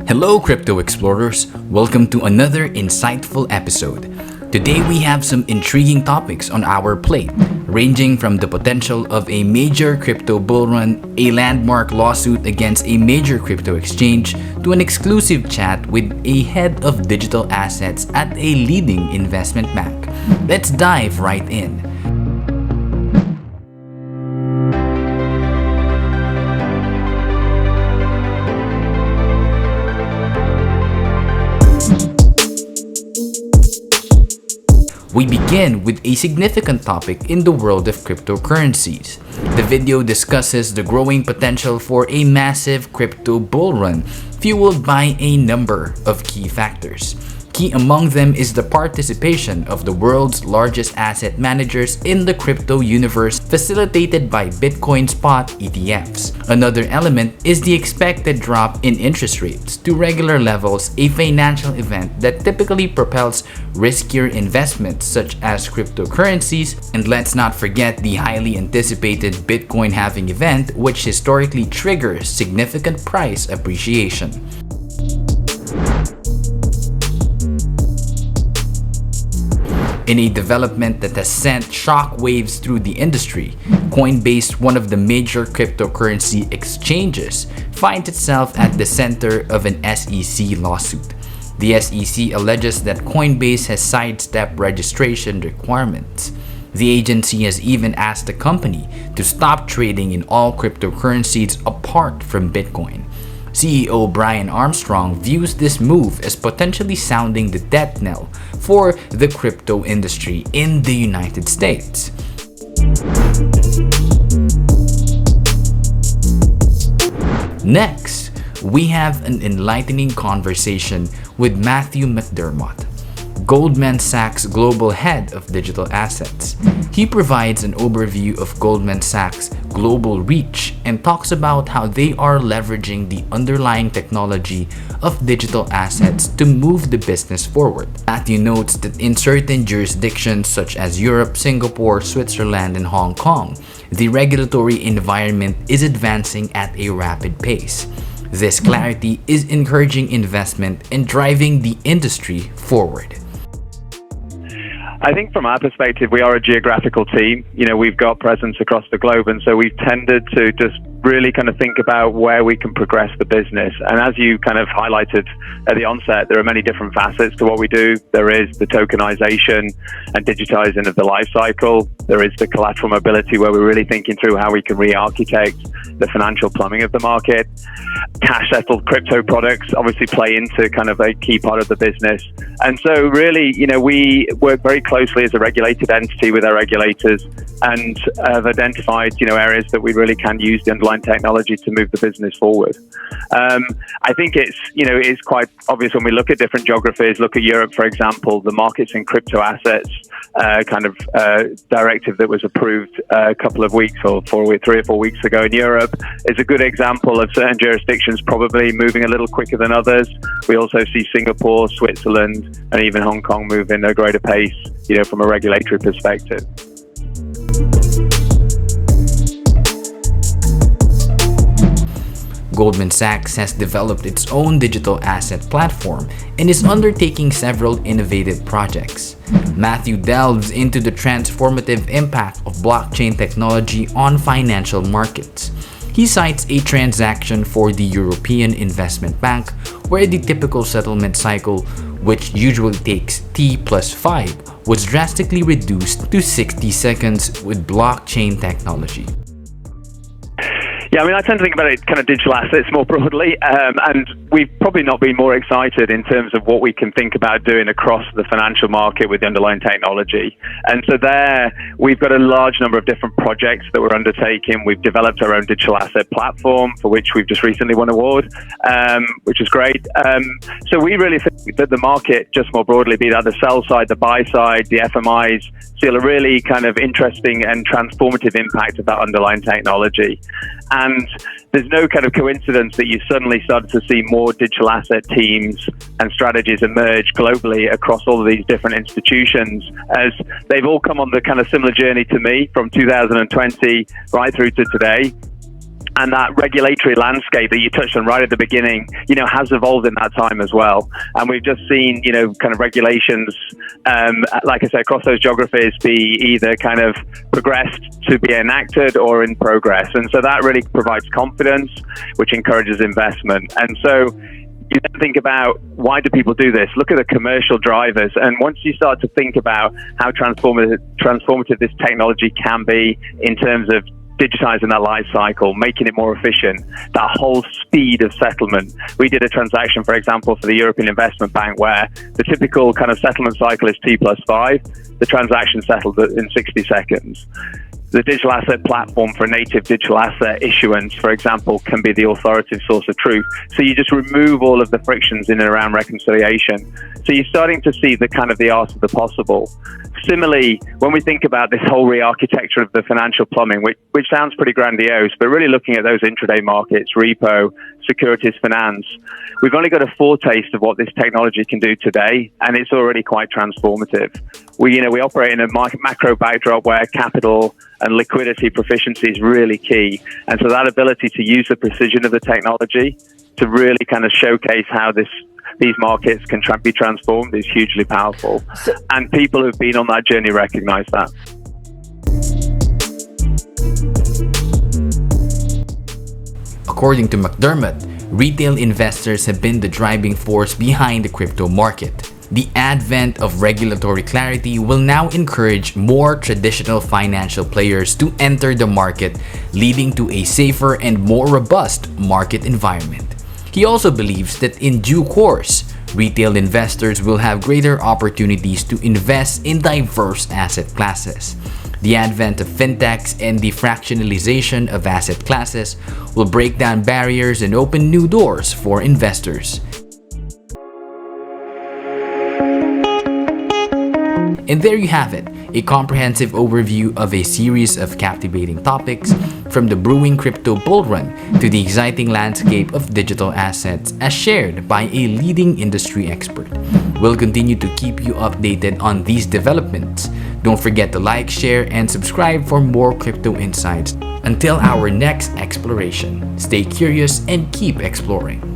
Hello, crypto explorers. Welcome to another insightful episode. Today we have some intriguing topics on our plate, ranging from the potential of a major crypto bull run, a landmark lawsuit against a major crypto exchange, to an exclusive chat with a head of digital assets at a leading investment bank. Let's dive right in. We begin with a significant topic in the world of cryptocurrencies. The video discusses the growing potential for a massive crypto bull run, fueled by a number of key factors. Key among them is the participation of the world's largest asset managers in the crypto universe, facilitated by Bitcoin spot ETFs. Another element is the expected drop in interest rates to regular levels, a financial event that typically propels riskier investments such as cryptocurrencies. And let's not forget the highly anticipated Bitcoin halving event, which historically triggers significant price appreciation. In a development that has sent shockwaves through the industry, Coinbase, one of the major cryptocurrency exchanges, finds itself at the center of an SEC lawsuit. The SEC alleges that Coinbase has sidestepped registration requirements. The agency has even asked the company to stop trading in all cryptocurrencies apart from Bitcoin. CEO Brian Armstrong views this move as potentially sounding the death knell for the crypto industry in the United States. Next, we have an enlightening conversation with Mathew McDermott, Goldman Sachs Global Head of Digital Assets. He provides an overview of Goldman Sachs' global reach and talks about how they are leveraging the underlying technology of digital assets to move the business forward. Mathew notes that in certain jurisdictions such as Europe, Singapore, Switzerland, and Hong Kong, the regulatory environment is advancing at a rapid pace. This clarity is encouraging investment and driving the industry forward. I think from our perspective, we are a geographical team. We've got presence across the globe, and so we've tended to just really kind of think about where we can progress the business. And as you kind of highlighted at the onset, there are many different facets to what we do. There is the tokenization and digitizing of the life cycle. There is the collateral mobility, where we're really thinking through how we can re-architect the financial plumbing of the market. Cash-settled crypto products obviously play into kind of a key part of the business. And so really, we work very closely as a regulated entity with our regulators and have identified, areas that we really can use the underlying technology to move the business forward. I think it's quite obvious when we look at different geographies. Look at Europe, for example, the markets in crypto assets directive that was approved a couple of weeks or 3 or 4 weeks ago in Europe is a good example of certain jurisdictions probably moving a little quicker than others. We also see Singapore, Switzerland, and even Hong Kong moving at a greater pace, from a regulatory perspective. Goldman Sachs has developed its own digital asset platform and is undertaking several innovative projects. Mathew delves into the transformative impact of blockchain technology on financial markets. He cites a transaction for the European Investment Bank where the typical settlement cycle, which usually takes T+5, was drastically reduced to 60 seconds with blockchain technology. Yeah, I tend to think about it kind of digital assets more broadly, and we've probably not been more excited in terms of what we can think about doing across the financial market with the underlying technology. And so there, we've got a large number of different projects that we're undertaking. We've developed our own digital asset platform, for which we've just recently won an award, which is great. So we really think that the market, just more broadly, be that the sell side, the buy side, the FMIs, see a really kind of interesting and transformative impact of that underlying technology. And there's no kind of coincidence that you suddenly started to see more digital asset teams and strategies emerge globally across all of these different institutions, as they've all come on the kind of similar journey to me from 2020 right through to today. And that regulatory landscape that you touched on right at the beginning, has evolved in that time as well. And we've just seen, kind of regulations, like I said, across those geographies be either kind of progressed to be enacted or in progress. And so that really provides confidence, which encourages investment. And so you then think about, why do people do this? Look at the commercial drivers. And once you start to think about how transformative this technology can be in terms of digitizing that life cycle, making it more efficient, that whole speed of settlement. We did a transaction, for example, for the European Investment Bank, where the typical kind of settlement cycle is T+5. The transaction settled in 60 seconds. The digital asset platform for native digital asset issuance, for example, can be the authoritative source of truth. So you just remove all of the frictions in and around reconciliation. So you're starting to see the kind of the art of the possible. Similarly, when we think about this whole re-architecture of the financial plumbing, which sounds pretty grandiose, but really looking at those intraday markets, repo, securities finance, we've only got a foretaste of what this technology can do today, and it's already quite transformative. We operate in a macro backdrop where capital and liquidity proficiency is really key. And so that ability to use the precision of the technology to really kind of showcase how these markets can be transformed is hugely powerful. And people who've been on that journey recognize that. According to McDermott, retail investors have been the driving force behind the crypto market. The advent of regulatory clarity will now encourage more traditional financial players to enter the market, leading to a safer and more robust market environment. He also believes that in due course, retail investors will have greater opportunities to invest in diverse asset classes. The advent of fintechs and the fractionalization of asset classes will break down barriers and open new doors for investors. And there you have it, a comprehensive overview of a series of captivating topics, from the brewing crypto bull run to the exciting landscape of digital assets as shared by a leading industry expert. We'll continue to keep you updated on these developments. Don't forget to like, share, and subscribe for more crypto insights. Until our next exploration, stay curious and keep exploring.